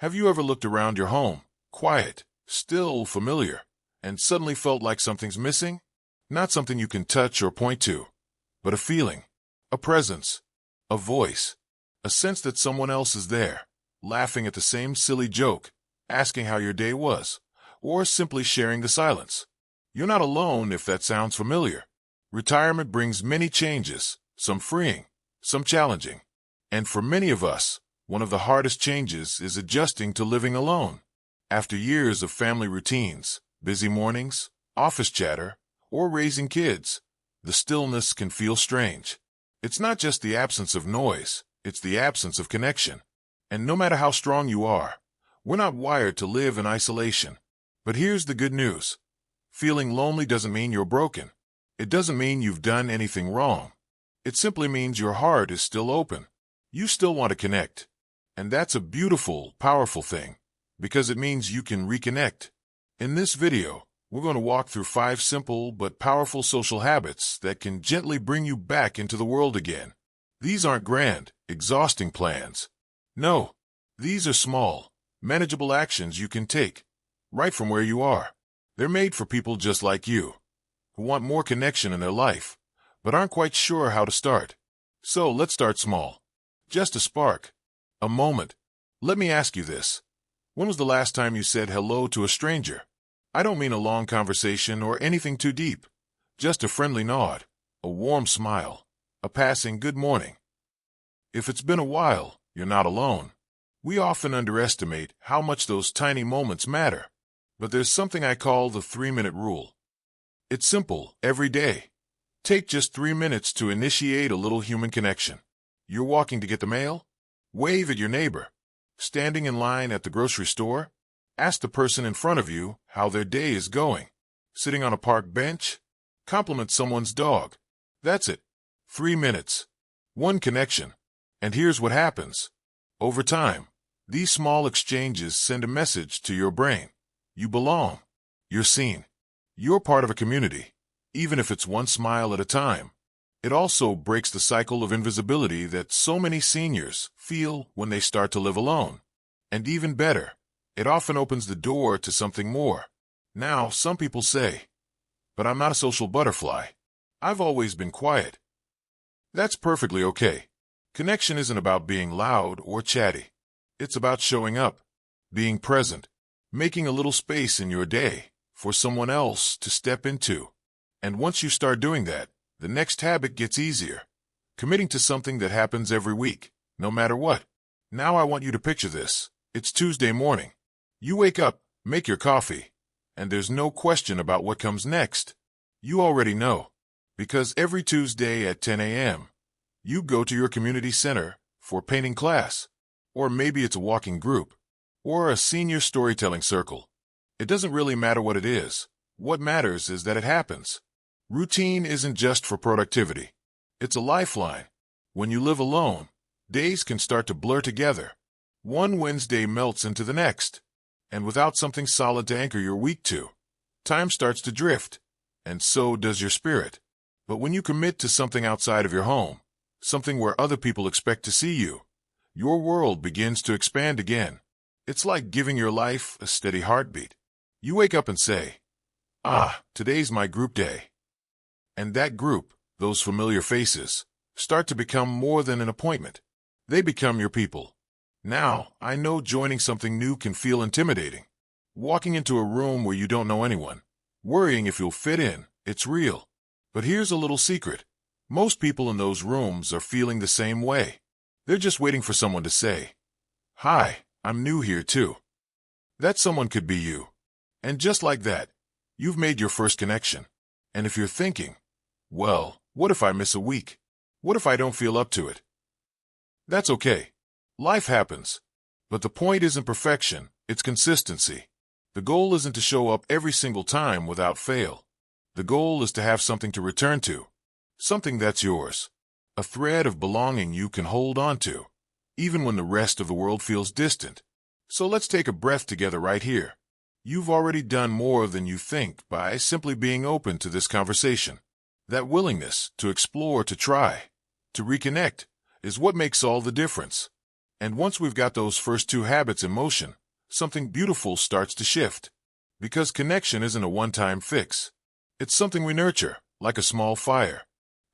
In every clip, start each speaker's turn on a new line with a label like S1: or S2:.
S1: Have you ever looked around your home, quiet, still, familiar, and suddenly felt like something's missing? Not something you can touch or point to, but a feeling, a presence, a voice, a sense that someone else is there, laughing at the same silly joke, asking how your day was, or simply sharing the silence. You're not alone if that sounds familiar. Retirement brings many changes, some freeing, some challenging. And for many of us, one of the hardest changes is adjusting to living alone. After years of family routines, busy mornings, office chatter, or raising kids, the stillness can feel strange. It's not just the absence of noise, it's the absence of connection. And no matter how strong you are, we're not wired to live in isolation. But here's the good news. Feeling lonely doesn't mean you're broken. It doesn't mean you've done anything wrong. It simply means your heart is still open. You still want to connect. And that's a beautiful, powerful thing, because it means you can reconnect. In this video, we're going to walk through 5 simple but powerful social habits that can gently bring you back into the world again. These aren't grand, exhausting plans. No, these are small, manageable actions you can take, right from where you are. They're made for people just like you, who want more connection in their life, but aren't quite sure how to start. So let's start small. Just a spark. A moment. Let me ask you this. When was the last time you said hello to a stranger? I don't mean a long conversation or anything too deep. Just a friendly nod, a warm smile, a passing good morning. If it's been a while, you're not alone. We often underestimate how much those tiny moments matter. But there's something I call the 3-minute rule. It's simple, every day. Take just 3 minutes to initiate a little human connection. You're walking to get the mail? Wave at your neighbor. Standing in line at the grocery store? Ask the person in front of you how their day is going. Sitting on a park bench? Compliment someone's dog. That's it. 3 minutes. One connection. And here's what happens. Over time, these small exchanges send a message to your brain. You belong. You're seen. You're part of a community, even if it's one smile at a time. It also breaks the cycle of invisibility that so many seniors feel when they start to live alone. And even better, it often opens the door to something more. Now, some people say, but I'm not a social butterfly. I've always been quiet. That's perfectly okay. Connection isn't about being loud or chatty. It's about showing up, being present, making a little space in your day for someone else to step into. And once you start doing that, the next habit gets easier. Committing to something that happens every week, no matter what. Now I want you to picture this. It's Tuesday morning. You wake up, make your coffee, and there's no question about what comes next. You already know, because every Tuesday at 10 a.m., you go to your community center for painting class, or maybe it's a walking group, or a senior storytelling circle. It doesn't really matter what it is. What matters is that it happens. Routine isn't just for productivity. It's a lifeline. When you live alone, days can start to blur together. One Wednesday melts into the next. And without something solid to anchor your week to, time starts to drift. And so does your spirit. But when you commit to something outside of your home, something where other people expect to see you, your world begins to expand again. It's like giving your life a steady heartbeat. You wake up and say, today's my group day. And that group, those familiar faces, start to become more than an appointment. They become your people. Now, I know joining something new can feel intimidating. Walking into a room where you don't know anyone, worrying if you'll fit in, it's real. But here's a little secret. Most people in those rooms are feeling the same way. They're just waiting for someone to say, "Hi, I'm new here too." That someone could be you. And just like that, you've made your first connection. And if you're thinking, well, what if I miss a week? What if I don't feel up to it? That's okay. Life happens. But the point isn't perfection, it's consistency. The goal isn't to show up every single time without fail. The goal is to have something to return to. Something that's yours. A thread of belonging you can hold on to, even when the rest of the world feels distant. So let's take a breath together right here. You've already done more than you think by simply being open to this conversation. That willingness to explore, to try, to reconnect, is what makes all the difference. And once we've got those first two habits in motion, something beautiful starts to shift. Because connection isn't a one-time fix. It's something we nurture, like a small fire.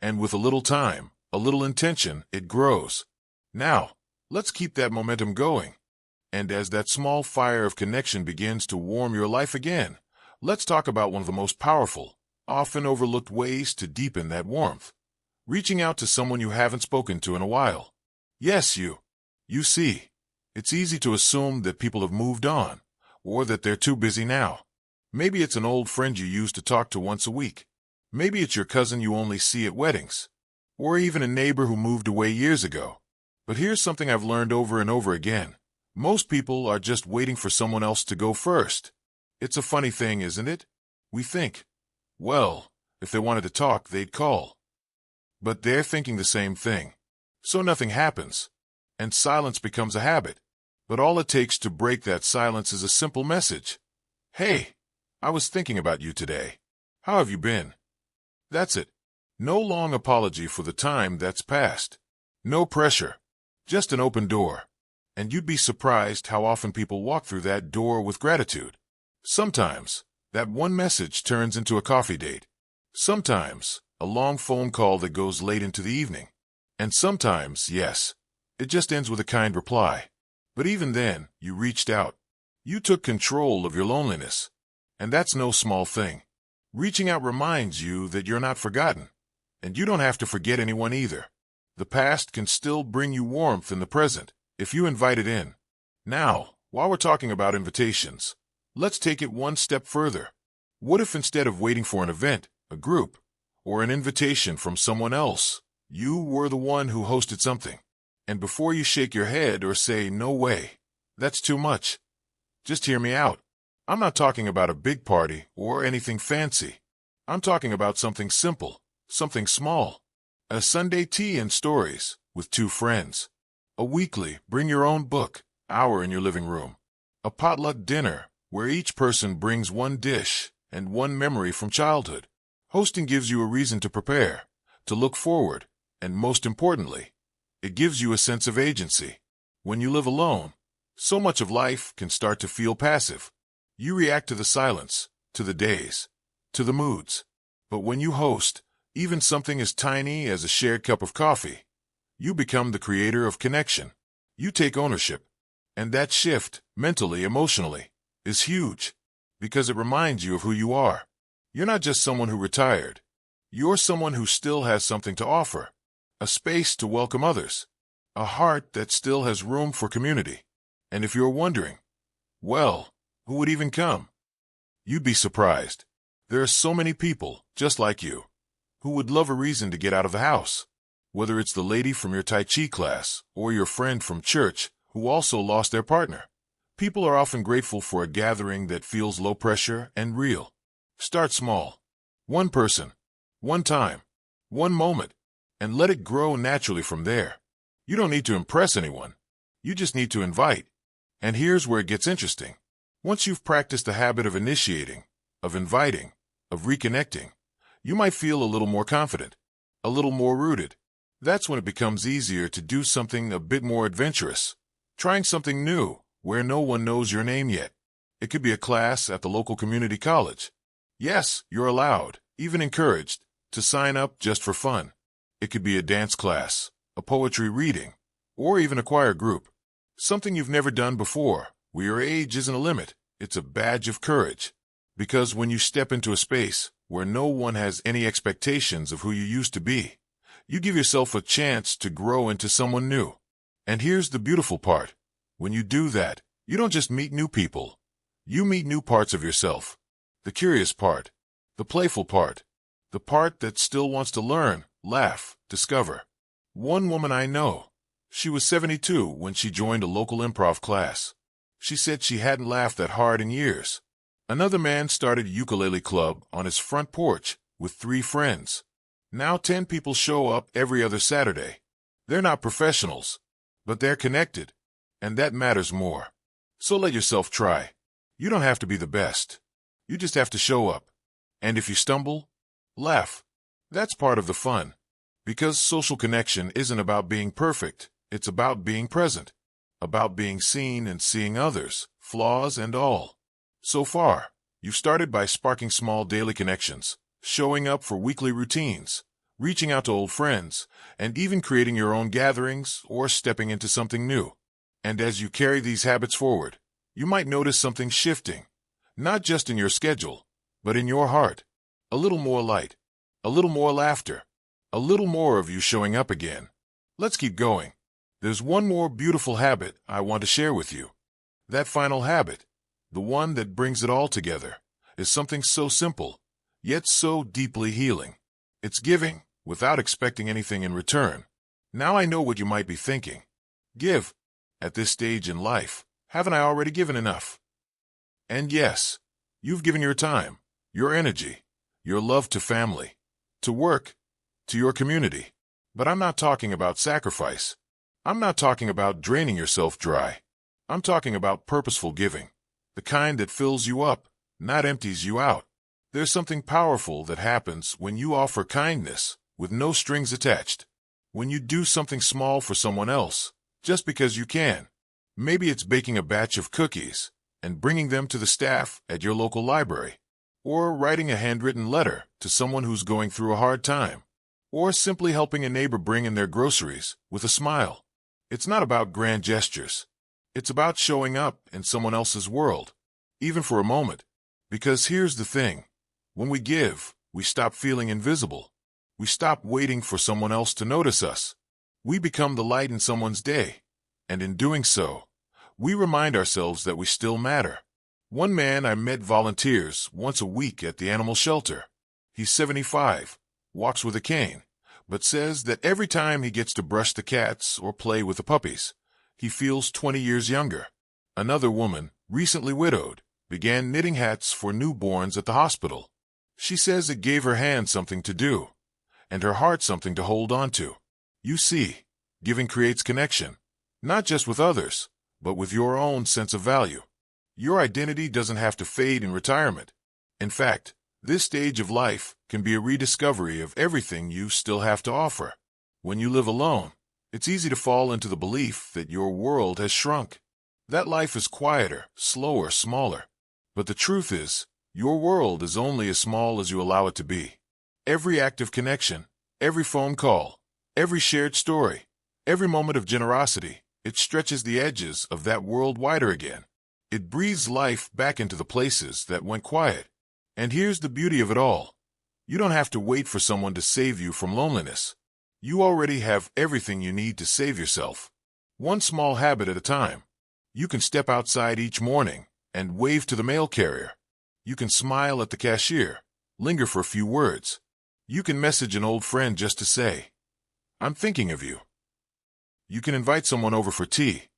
S1: And with a little time, a little intention, it grows. Now, let's keep that momentum going. And as that small fire of connection begins to warm your life again, let's talk about one of the most powerful, often overlooked ways to deepen that warmth. Reaching out to someone you haven't spoken to in a while. Yes, you. You see, it's easy to assume that people have moved on, or that they're too busy now. Maybe it's an old friend you used to talk to once a week. Maybe it's your cousin you only see at weddings. Or even a neighbor who moved away years ago. But here's something I've learned over and over again. Most people are just waiting for someone else to go first. It's a funny thing, isn't it? We think, well, if they wanted to talk, they'd call. But they're thinking the same thing. So nothing happens. And silence becomes a habit. But all it takes to break that silence is a simple message. Hey, I was thinking about you today. How have you been? That's it. No long apology for the time that's passed. No pressure. Just an open door. And you'd be surprised how often people walk through that door with gratitude. Sometimes, that one message turns into a coffee date. Sometimes, a long phone call that goes late into the evening. And sometimes, yes, it just ends with a kind reply. But even then, you reached out. You took control of your loneliness. And that's no small thing. Reaching out reminds you that you're not forgotten. And you don't have to forget anyone either. The past can still bring you warmth in the present, if you invite it in. Now, while we're talking about invitations, let's take it one step further. What if instead of waiting for an event, a group, or an invitation from someone else, you were the one who hosted something? And before you shake your head or say, no way, that's too much, just hear me out. I'm not talking about a big party or anything fancy. I'm talking about something simple, something small. A Sunday tea and stories with two friends. A weekly bring your own book hour in your living room. A potluck dinner where each person brings one dish and one memory from childhood. Hosting gives you a reason to prepare, to look forward, and most importantly, it gives you a sense of agency. When you live alone, so much of life can start to feel passive. You react to the silence, to the days, to the moods. But when you host, even something as tiny as a shared cup of coffee, you become the creator of connection. You take ownership. And that shift, mentally, emotionally, is huge. Because it reminds you of who you are. You're not just someone who retired. You're someone who still has something to offer. A space to welcome others. A heart that still has room for community. And if you're wondering, well, who would even come? You'd be surprised. There are so many people, just like you, who would love a reason to get out of the house. Whether it's the lady from your Tai Chi class or your friend from church who also lost their partner. People are often grateful for a gathering that feels low pressure and real. Start small. One person, one time, one moment, and let it grow naturally from there. You don't need to impress anyone. You just need to invite. And here's where it gets interesting. Once you've practiced the habit of initiating, of inviting, of reconnecting, you might feel a little more confident, a little more rooted. That's when it becomes easier to do something a bit more adventurous, trying something new where no one knows your name yet. It could be a class at the local community college. Yes, you're allowed, even encouraged, to sign up just for fun. It could be a dance class, a poetry reading, or even a choir group. Something you've never done before, where your age isn't a limit. It's a badge of courage. Because when you step into a space where no one has any expectations of who you used to be, you give yourself a chance to grow into someone new. And here's the beautiful part. When you do that, you don't just meet new people. You meet new parts of yourself. The curious part, the playful part, the part that still wants to learn, laugh, discover. One woman I know, she was 72 when she joined a local improv class. She said she hadn't laughed that hard in years. Another man started a ukulele club on his front porch with 3 friends. Now 10 people show up every other Saturday. They're not professionals, but they're connected, and that matters more. So let yourself try. You don't have to be the best. You just have to show up. And if you stumble, laugh. That's part of the fun. Because social connection isn't about being perfect, it's about being present. about being seen and seeing others, flaws and all. So far, you've started by sparking small daily connections, showing up for weekly routines, reaching out to old friends, and even creating your own gatherings or stepping into something new. And as you carry these habits forward, you might notice something shifting, not just in your schedule, but in your heart. A little more light, a little more laughter, a little more of you showing up again. Let's keep going. There's one more beautiful habit I want to share with you. That final habit, the one that brings it all together, is something so simple, yet so deeply healing. It's giving, without expecting anything in return. Now I know what you might be thinking. Give. At this stage in life, haven't I already given enough? And yes, you've given your time, your energy, your love to family, to work, to your community. But I'm not talking about sacrifice. I'm not talking about draining yourself dry. I'm talking about purposeful giving, the kind that fills you up, not empties you out. There's something powerful that happens when you offer kindness with no strings attached. When you do something small for someone else, just because you can. Maybe it's baking a batch of cookies and bringing them to the staff at your local library, or writing a handwritten letter to someone who's going through a hard time, or simply helping a neighbor bring in their groceries with a smile. It's not about grand gestures. It's about showing up in someone else's world, even for a moment. Because here's the thing. When we give, we stop feeling invisible. We stop waiting for someone else to notice us. We become the light in someone's day. And in doing so, we remind ourselves that we still matter. One man I met volunteers once a week at the animal shelter. He's 75, walks with a cane, but says that every time he gets to brush the cats or play with the puppies, he feels 20 years younger. Another woman, recently widowed, began knitting hats for newborns at the hospital. She says it gave her hands something to do, and her heart something to hold on to. You see, giving creates connection, not just with others, but with your own sense of value. Your identity doesn't have to fade in retirement. In fact, this stage of life can be a rediscovery of everything you still have to offer. When you live alone, it's easy to fall into the belief that your world has shrunk. That life is quieter, slower, smaller. But the truth is, your world is only as small as you allow it to be. Every act of connection, every phone call, every shared story, every moment of generosity, it stretches the edges of that world wider again. It breathes life back into the places that went quiet. And here's the beauty of it all. You don't have to wait for someone to save you from loneliness. You already have everything you need to save yourself. One small habit at a time. You can step outside each morning and wave to the mail carrier. You can smile at the cashier, linger for a few words. You can message an old friend just to say, "I'm thinking of you." You can invite someone over for tea,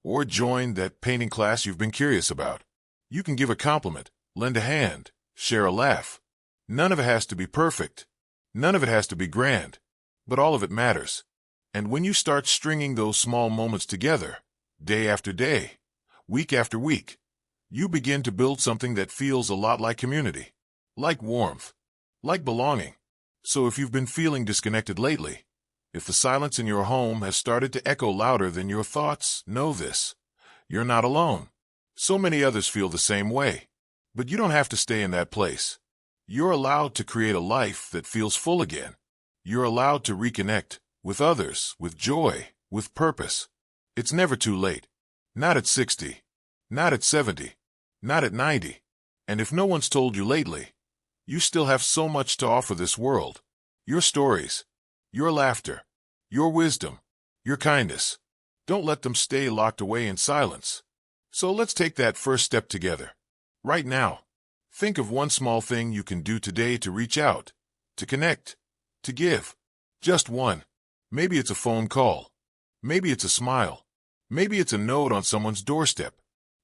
S1: or join that painting class you've been curious about. You can give a compliment, lend a hand, share a laugh. None of it has to be perfect. None of it has to be grand. But all of it matters. And when you start stringing those small moments together, day after day, week after week, you begin to build something that feels a lot like community, like warmth, like belonging. So if you've been feeling disconnected lately, if the silence in your home has started to echo louder than your thoughts, know this. You're not alone. So many others feel the same way. But you don't have to stay in that place. You're allowed to create a life that feels full again. You're allowed to reconnect with others, with joy, with purpose. It's never too late. Not at 60. Not at 70. Not at 90. And if no one's told you lately, you still have so much to offer this world. Your stories, your laughter, your wisdom, your kindness. Don't let them stay locked away in silence. So let's take that first step together. Right now, think of one small thing you can do today to reach out, to connect, to give. Just one. Maybe it's a phone call. Maybe it's a smile. Maybe it's a note on someone's doorstep.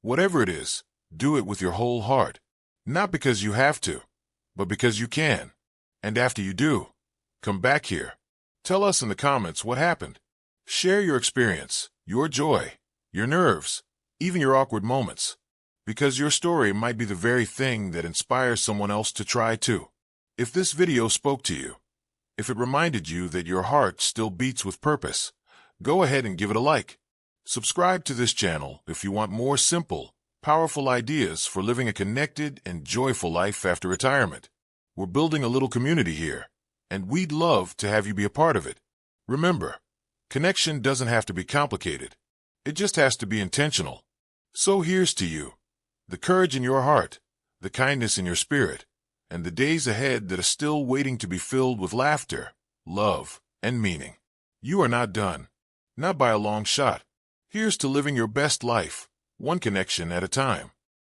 S1: Whatever it is, do it with your whole heart. Not because you have to, but because you can. And after you do, come back here. Tell us in the comments what happened. Share your experience, your joy, your nerves, even your awkward moments. Because your story might be the very thing that inspires someone else to try too. If this video spoke to you, if it reminded you that your heart still beats with purpose, go ahead and give it a like. Subscribe to this channel if you want more simple, powerful ideas for living a connected and joyful life after retirement. We're building a little community here, and we'd love to have you be a part of it. Remember, connection doesn't have to be complicated. It just has to be intentional. So here's to you, the courage in your heart, the kindness in your spirit, and the days ahead that are still waiting to be filled with laughter, love, and meaning. You are not done. Not by a long shot. Here's to living your best life, one connection at a time.